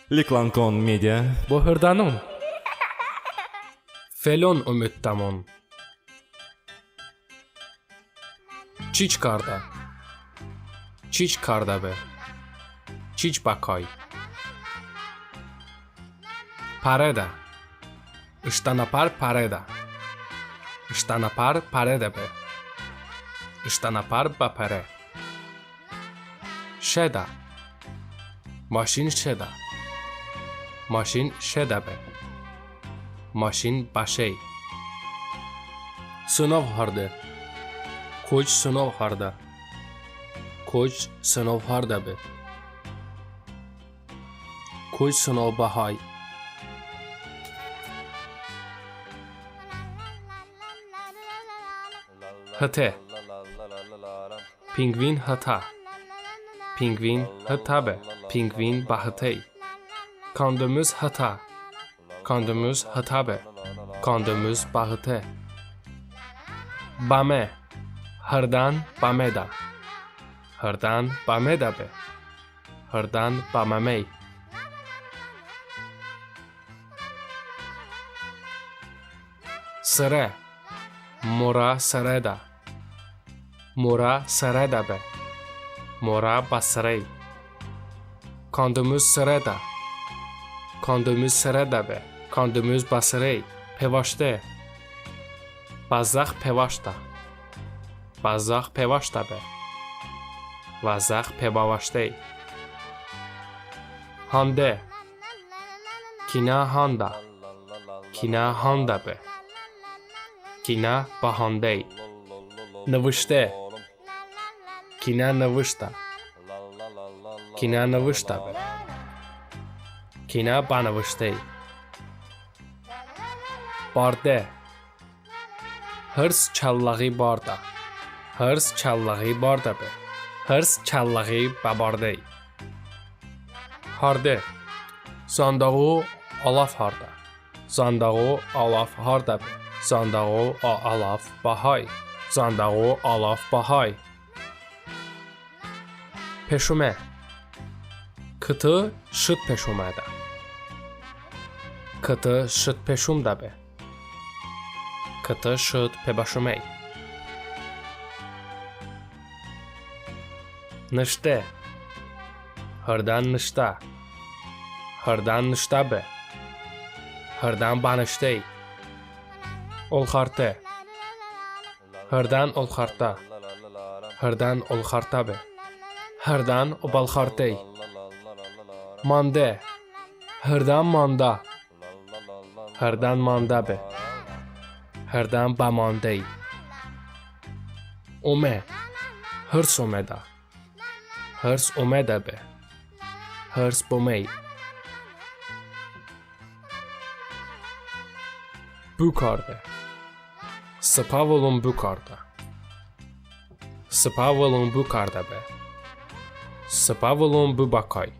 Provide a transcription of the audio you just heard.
Liklankon media. بهردانون فلون امیدتمون چیچ کارده چیچ کارده به چیچ بکای پرده اشتنپر پرده اشتنپر پرده به اشتنپر بپره شده ماشین شده ماشین شده به ماشین باشه سنو هرده کوچ سنو هرده کوچ سنو هرده به کوچ سنو بهای هته پینگوین هتا پینگوین هتا به پینگوین بهته کاندوموز هتا کاندوموز هتا به کاندوموز بهته بامه هردن بامه دا هردن بامه دا به هردن بامه سره مورا سره دا مورا سره دا به مورا بسره کاندوموز سره دا کاندوموز سره دا به کاندوموز بسره پیواشته بازاق پیواشته بازاق پیواشته به بازاق پیواشته هانده کینا هانده کینا هانده به کینا با هانده نوشته کینا نوشته کینا نوشته به کینا با نوشته بارده هرس چلاقی بارده هرس چلاقی بارده به هرس چلاقی ببارده هارده زانداغو آلاف هارده زانداغو آلاف هارده به زانداغو آلاف باهای زانداغو آلاف باهای پشومه کتو شد پشومه ده کتو شد پشوم ده به کتو شد پباشومه نشته هردن نشته هردن نشته به هردن بانشته اولخارته هردن اولخارته هردن اولخارته به هردن اوبالخارته مانده هردن مانده هردن مانده به هردن بمانده اومه هرس اومده هرس اومده به هرس بومه بو کرده سپاولون بو کرده سپاولون بو کرده به سپاولون بو بکای